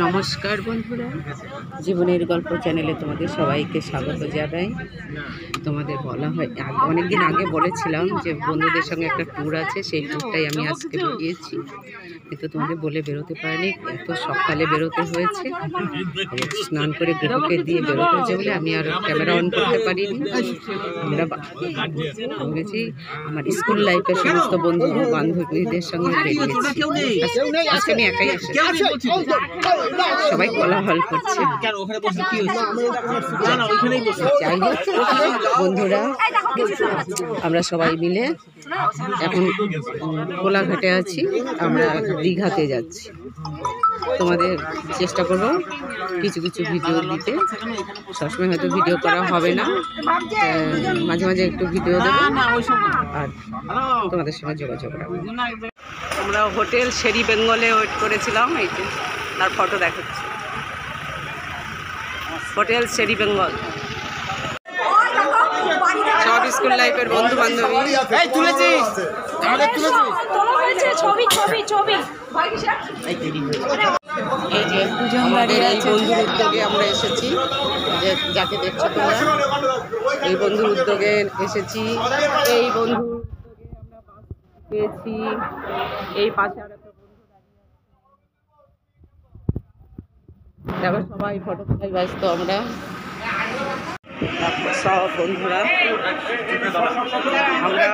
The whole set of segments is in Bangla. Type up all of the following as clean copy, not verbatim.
নমস্কার বন্ধুরা, জীবনের গল্প চ্যানেলে তোমাদের সবাইকে স্বাগত জানাই। তোমাদের বলা হয় অনেকদিন আগে বলেছিলাম যে বন্ধুদের সঙ্গে একটা ট্যুর আছে, সেই ট্যুরটাই আমি আজকে বেরিয়েছি, কিন্তু তোমাদের বলে বেরোতে পারিনি। এত সকালে বেরোতে হয়েছে, স্নান করে গুরুকে দিয়ে বেরোতে হয়েছে বলে আমি আর ক্যামেরা অন করতে পারিনি। আমরা ভেবেছি আমার স্কুল লাইফের সমস্ত বন্ধু বান্ধবীদের সঙ্গে বেরিয়েছি। আজকে আমি একাই এসেছি, সবাই কোলাহল করছে। যাই হোক বন্ধুরা, আমরা সবাই মিলে এখন কোলাঘাটে আছি, আমরা দীঘাতে যাচ্ছি। তোমাদের চেষ্টা করবো কিছু কিছু ভিডিও দিতে, সবসময় হয়তো ভিডিও করা হবে না, মাঝে মাঝে একটু ভিডিও দেবো আর তোমাদের সঙ্গে যোগাযোগ রাখবো। আমরা হোটেল শেরি বেঙ্গলে ওয়েট করেছিলাম, এই যে তার ফটো দেখাচ্ছি, হোটেল শেরি বেঙ্গল। সব স্কুল লাইফের বন্ধু বান্ধবী। এই যে আমাদের এই বন্ধুর উদ্যোগে আমরা এসেছি, যে যাকে দেখছো তোমরা, এই বন্ধুর উদ্যোগে এসেছি। এই বন্ধু পেয়েছি, এই পাশে আর একটা বন্ধু দেখো, সবাই ফটো তোলায় ব্যস্ত। আমরা সব বন্ধুরা, আমরা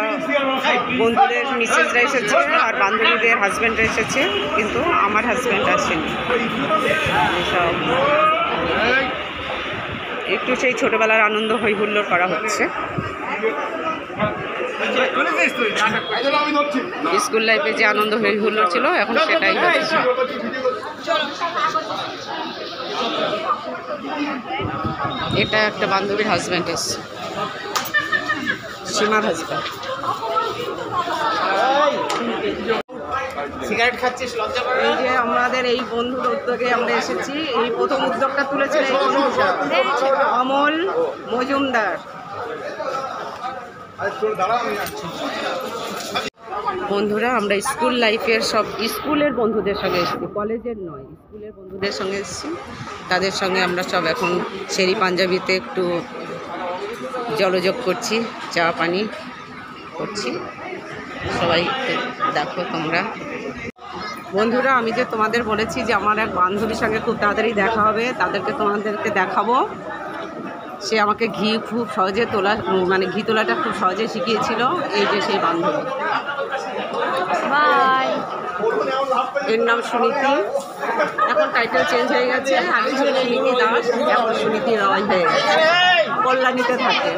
বন্ধুদের মিসেসরা এসেছে আর বান্ধবীদের হাজব্যান্ডরা এসেছে, কিন্তু আমার হাজব্যান্ড আসেনি। সব একটু সেই ছোটবেলার আনন্দ হই হুল্লোড় করা হচ্ছে। স্কুল লাইফে যে আনন্দ হই হুল্লোড় ছিল, এখন সেটাই হচ্ছে। এটা একটা বান্ধবীর হাজব্যান্ড এসছে, সীমার হাজব্যান্ড। সিগারেট খাচ্ছিস, লজ্জা করে? এই যে আমাদের এই বন্ধুর উদ্যোগে আমরা এসেছি। এই প্রথম উদ্যোগটা তুলেছেন এই অমল মজুমদার। বন্ধুরা, আমরা স্কুল লাইফের সব স্কুলের বন্ধুদের সঙ্গে এসেছি, কলেজের নয়, স্কুলের বন্ধুদের সঙ্গে এসেছি। তাদের সঙ্গে আমরা সব এখন শেরি পাঞ্জাবিতে একটু জলযোগ করছি, চা পানি করছি। সবাই দেখো তোমরা। বন্ধুরা, আমি যে তোমাদের বলেছি যে আমার এক বান্ধবীর সঙ্গে খুব তাড়াতাড়ি দেখা হবে, তোমাদেরকে দেখাবো। সে আমাকে ঘি খুব সহজে তোলা, মানে ঘি তোলাটা খুব সহজে শিখিয়েছিল। এই যে সেই বান্ধবী, এর নাম সুনীতি। এখন টাইটেল চেঞ্জ হয়ে গেছে, আগে ছিল সুনীতি দাস, এখন সুনীতি রয় হয়ে গেছে, কল্যাণীতে থাকে।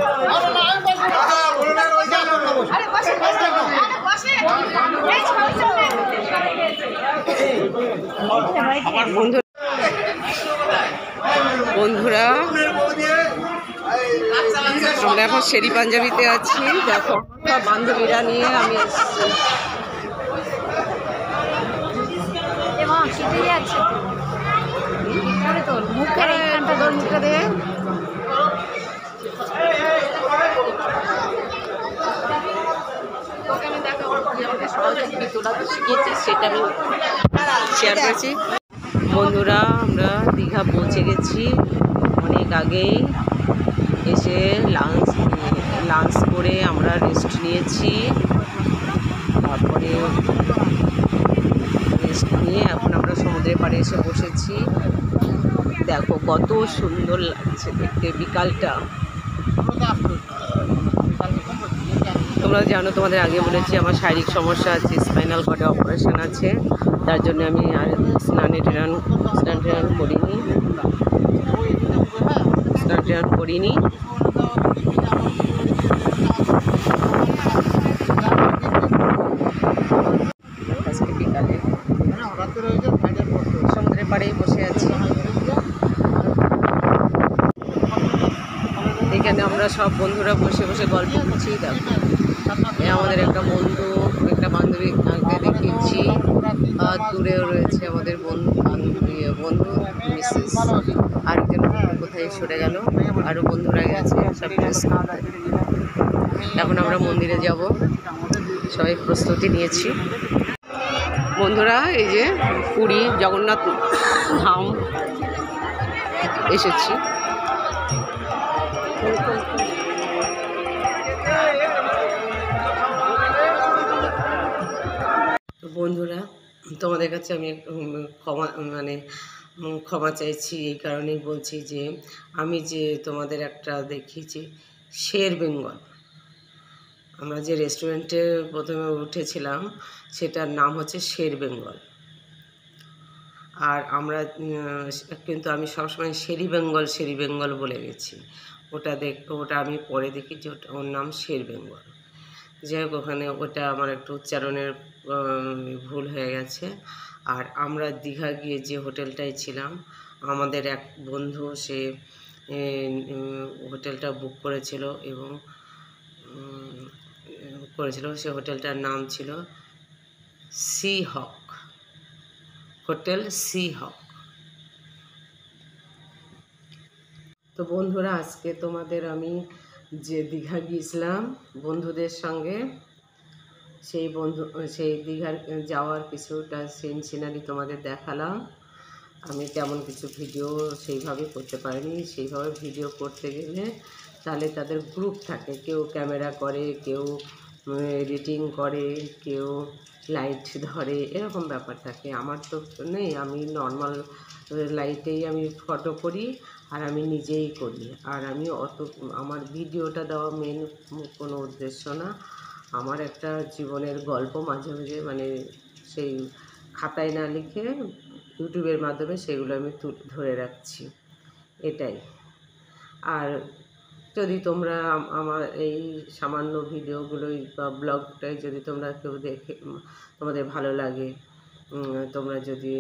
বন্ধুরা, আমরা এখন শেরি পাঞ্জাবিতে আছি। দেখো সব বান্ধবীরা নিয়ে আমি এসেছি। সেটা আমি শেয়ার করেছি। বন্ধুরা, আমরা দীঘা পৌঁছে গেছি অনেক আগেই। এসে লাঞ্চ করে আমরা রেস্ট নিয়েছি, তারপরে রেস্ট নিয়ে এখন আমরা সমুদ্রের পাড়ে এসে বসেছি। দেখো কত সুন্দর লাগছে দেখতে বিকালটা। তোমরা জানো, তোমাদের আগে বলেছি আমার শারীরিক সমস্যা আছে, স্পাইনাল কর্ডে অপারেশন আছে, তার জন্য আমি আর স্নান টান করিনি। আজকে বিকালে সমুদ্রের পাড়েই বসে আছি। এখানে আমরা সব বন্ধুরা বসে বসে গল্প করছি। দেখো, আমাদের একটা বন্ধু, একটা বান্ধবী আগে দেখিয়েছি, আর দূরেও রয়েছে আমাদের বন্ধু মিসেস। আরেকজন কোথায় সরে গেল, আরও বন্ধুরা গেছে সব। এখন আমরা মন্দিরে যাব, সবাই প্রস্তুতি নিয়েছি। বন্ধুরা এই যে পুরী জগন্নাথ ধাম এসেছি। তো বন্ধুরা তোমাদের কাছে আমি ক্ষমা চাইছি, এই কারণেই বলছি যে আমি যে তোমাদের একটা দেখিয়েছি শের বেঙ্গল, আমরা যে রেস্টুরেন্টে প্রথমে উঠেছিলাম সেটার নাম হচ্ছে শের বেঙ্গল। আর আমরা কিন্তু আমি সবসময় শেরি বেঙ্গল বলে গেছি। ওটা আমি পরে দেখি যে ওর নাম শের বেঙ্গল। যাই হোক, ওখানে ওটা আমার একটু উচ্চারণের ভুল হয়ে গেছে। আর আমরা দীঘা গিয়ে যে হোটেলটায় ছিলাম, আমাদের এক বন্ধু সে হোটেলটা বুক করেছিল এবং সে হোটেলটার নাম ছিল সি হক হোটেল, সি হক। তো বন্ধুরা আজকে তোমাদের আমি যে দীঘা গিয়েছিলাম বন্ধুদের সঙ্গে, সেই দীঘার যাওয়ার কিছুটা সিনারি তোমাদের দেখালাম। আমি তেমন কিছু ভিডিও সেইভাবে করতে পারিনি। সেইভাবে ভিডিও করতে গেলে তাহলে তাদের গ্রুপ থাকে, কেউ ক্যামেরা করে, কেউ এডিটিং করে, কেউ লাইট ধরে, এরকম ব্যাপার থাকে। আমার তো নেই, আমি নর্মাল লাইটেই আমি ফটো করি আর আমি নিজেই করি। আর আমি আমার ভিডিওটা দেওয়া মেন কোনো উদ্দেশ্য না, আমার একটা জীবনের গল্প মাঝে মাঝে সেই খাতায় না লিখে ইউটিউবের মাধ্যমে সেগুলো আমি ধরে রাখছি, এটাই। আর যদি তোমরা আমার এই সামান্য ভিডিওগুলোই বা ব্লগটাই যদি তোমরা কেউ দেখে তোমাদের ভালো লাগে, তোমরা যদি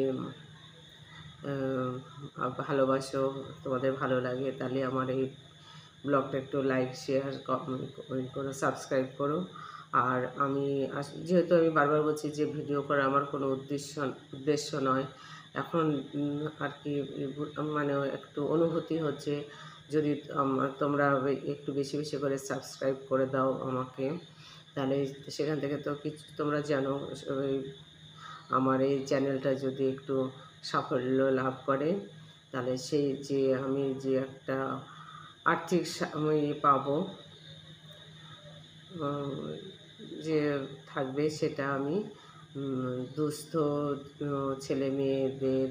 ভালোবাসো, তোমাদের ভালো লাগে, তাহলে আমার এই ব্লগটা একটু লাইক, শেয়ার করো, সাবস্ক্রাইব করো। আর আমি যেহেতু আমি বারবার বলছি যে ভিডিও করা আমার কোনো উদ্দেশ্য নয়, এখন আর কি একটু অনুভূতি হচ্ছে, যদি তোমরা একটু বেশি বেশি করে সাবস্ক্রাইব করে দাও আমাকে, তাহলে সেখান থেকে তো কিছু তোমরা জানো আমার এই চ্যানেলটা যদি একটু সাফল্য লাভ করে, তাহলে সেই যে আমি যে একটা আর্থিক পাবো যে থাকবে, সেটা আমি দুস্থ ছেলে মেয়েদের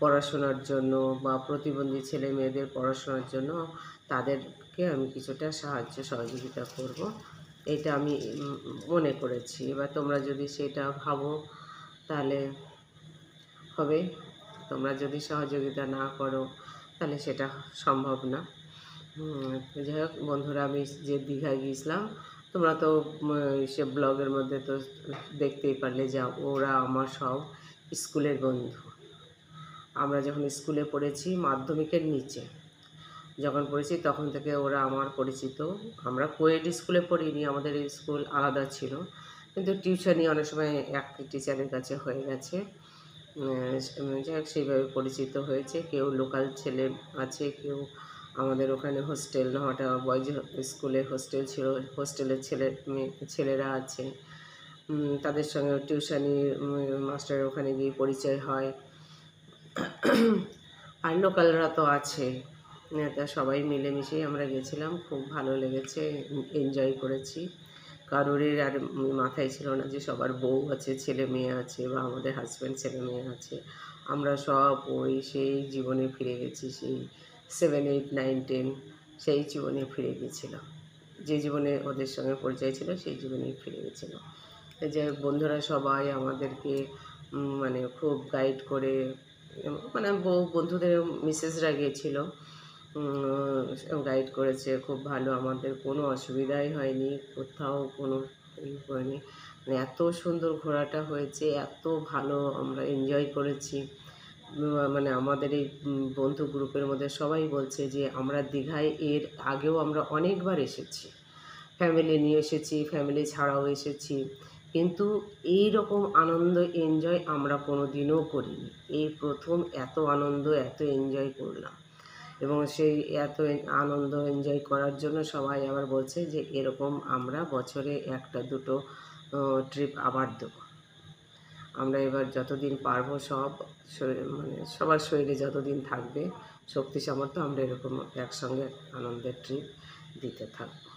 পড়াশোনার জন্য বা প্রতিবন্ধী ছেলে মেয়েদের পড়াশোনার জন্য তাদেরকে আমি কিছুটা সাহায্য সহযোগিতা করব, এটা আমি মনে করেছি। এবার তোমরা যদি সেটা ভাবো তাহলে হবে, তোমরা যদি সহযোগিতা না করো তাহলে সেটা সম্ভব না। যাই হোক বন্ধুরা, আমি যে দীঘায় গিয়েছিলাম, তোমরা তো সে ব্লগের মধ্যে তো দেখতেই পারলে যে ওরা আমার সব স্কুলের বন্ধু। আমরা যখন স্কুলে পড়েছি, মাধ্যমিকের নিচে যখন পড়েছি তখন থেকে ওরা আমার পরিচিত। আমরা কোয়েড স্কুলে পড়িনি, আমাদের স্কুল আলাদা ছিল, কিন্তু টিউশনি অনেক সময় এক টিচারের কাছে হয়ে গেছে। যাই হোক, সেইভাবে পরিচিত হয়েছে। কেউ লোকাল ছেলে আছে, কেউ আমাদের ওখানে হোস্টেল, নহাটা বয়েজ স্কুলে হোস্টেল ছিল, হোস্টেলের ছেলেরা আছে, তাদের সঙ্গে টিউশনি মাস্টারের ওখানে গিয়ে পরিচয় হয়। আর লোকালরা তো আছে, তা সবাই মিলেমিশেই আমরা গেছিলাম, খুব ভালো লেগেছে, এনজয় করেছি। কারোরের আর মাথায় ছিল না যে সবার বউ আছে, ছেলে মেয়ে আছে, বা আমাদের হাজব্যান্ড ছেলে মেয়ে আছে। আমরা সব সেই জীবনে ফিরে গেছি, সেই 7, 8, 9, 10 সেই জীবনে ফিরে গেছিলাম, যে জীবনে ওদের সঙ্গে পরিচয় ছিল সেই জীবনেই ফিরে গেছিলাম। যে বন্ধুরা সবাই আমাদেরকে খুব গাইড করে, বন্ধুদের মিসেসরা গিয়েছিল, গাইড করেছে খুব ভালো, আমাদের কোনো অসুবিধাই হয়নি, কোথাও কোনো হয়নি। এত সুন্দর ঘোরাটা হয়েছে, এত ভালো আমরা এনজয় করেছি। আমাদের এই বন্ধু গ্রুপের মধ্যে সবাই বলছে যে আমরা দীঘায় এর আগেও আমরা অনেকবার এসেছি, ফ্যামিলি নিয়ে এসেছি, ফ্যামিলি ছাড়াও এসেছি, কিন্তু এই রকম আনন্দ এনজয় আমরা কোনো দিনও করিনি। এই প্রথম এত আনন্দ, এত এনজয় করলাম, এবং সেই এত আনন্দ এনজয় করার জন্য সবাই আবার বলছে যে এরকম আমরা বছরে 1-2 ট্রিপ আবার দেবো। আমরা এবার যতদিন পারবো সব মানে সবার শরীরে যতদিন থাকবে শক্তি সামর্থ্য আমরা এরকম একসঙ্গে আনন্দের ট্রিপ দিতে থাকবো।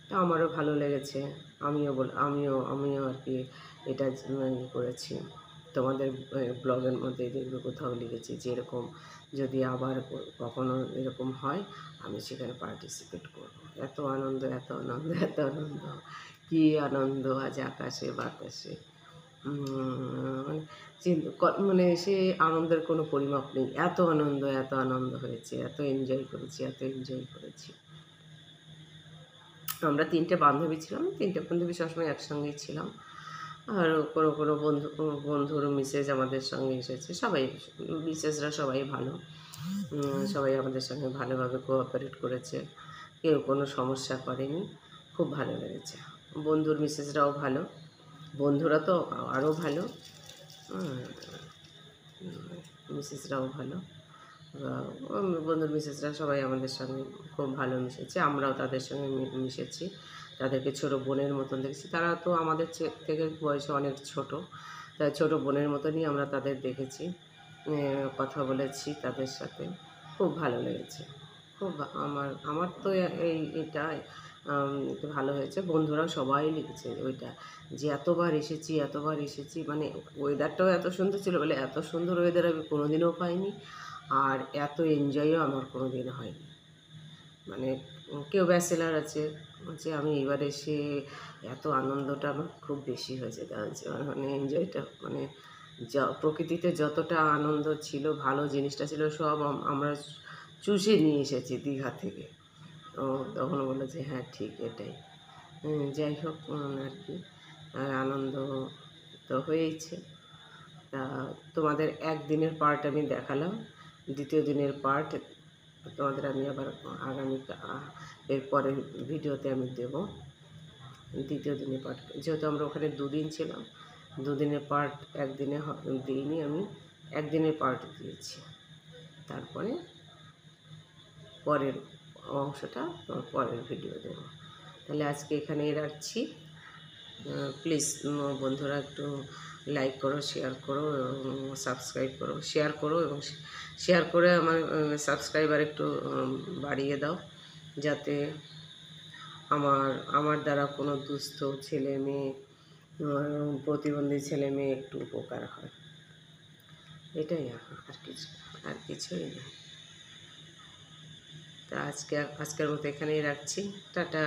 তা আমারও ভালো লেগেছে, আমিও আর কি এটা করেছি। তোমাদের ব্লগের মধ্যে দেখবে কোথাও লিখেছি যে এরকম যদি আবার কখনো এরকম হয় আমি সেখানে পার্টিসিপেট করব। এত আনন্দ, এত আনন্দ, এত আনন্দ, কী আনন্দ আজ আকাশে বাতাসে। মানে মানে সে আনন্দের কোনো পরিমাপ নেই। এত আনন্দ, এত আনন্দ হয়েছে, এত এনজয় করেছি, এত এনজয় করেছি। আমরা 3টে বান্ধবী ছিলাম, 3টে বান্ধবী সবসময় একসঙ্গেই ছিলাম। আর কোনো বন্ধুর মিসেস আমাদের সঙ্গে এসেছে, সবাই মিসেসরা সবাই ভালো, সবাই আমাদের সঙ্গে ভালোভাবে কোঅপারেট করেছে, কেউ কোনো সমস্যা করেনি, খুব ভালো লেগেছে। বন্ধুর মিসেসরাও ভালো, বন্ধুরা তো আরও ভালো, মিসেসরাও ভালো। বন্ধুর মিসেসরা সবাই আমাদের সঙ্গে খুব ভালো মিশেছে, আমরাও তাদের সঙ্গে মিশেছি, তাদেরকে ছোটো বোনের মতন দেখেছি। তারা তো আমাদের থেকে বয়সে অনেক ছোট, তাই ছোটো বোনের মতনই আমরা তাদের দেখেছি, কথা বলেছি তাদের সাথে, খুব ভালো লেগেছে। খুব আমার তো এটা ভালো হয়েছে। বন্ধুরাও সবাই লিখেছে ওইটা যে এতবার এসেছি, মানে ওয়েদারটাও এত সুন্দর ছিল বলে এত সুন্দর ওয়েদার আমি কোনোদিনও পাইনি, আর এত এনজয়ও আমার কোনো দিন হয়নি। মানে কেউ ব্যাচেলার আছে যে আমি এবার এসে এত আনন্দটা আমার খুব বেশি হয়েছে, মানে এনজয়টা মানে প্রকৃতিতে যতটা আনন্দ ছিল, ভালো জিনিসটা ছিল, সব আমরা চুষে নিয়ে এসেছি দীঘা থেকে। ও তখন বললো যে হ্যাঁ ঠিক এটাই। যাই হোক আর কি, আনন্দ তো হয়েইছে। তা তোমাদের একদিনের পার্ট আমি দেখালাম, দ্বিতীয় দিনের পার্ট তোমাদের আমি আবার আগামী এর পরের ভিডিওতে আমি দেব। দ্বিতীয় দিনের পার্ট যেহেতু আমরা ওখানে 2 দিন ছিলাম, 2 দিনের পার্ট একদিনে দিইনি, আমি একদিনের পার্ট দিয়েছি। তারপরে পরের অংশটা পরের ভিডিও দেব। তাহলে আজকে এখানেই রাখছি। প্লিজ বন্ধুরা একটু লাইক করো, শেয়ার করো এবং সাবস্ক্রাইব করো, শেয়ার করে আমার সাবস্ক্রাইবার একটু বাড়িয়ে দাও, যাতে আমার দ্বারা কোনো দুস্থ ছেলে মেয়ে, প্রতিবন্ধী ছেলে মেয়ে একটু উপকার হয়, এটাই আর কিছুই না। তা আজকের মতো এখানেই রাখছি, টাটা।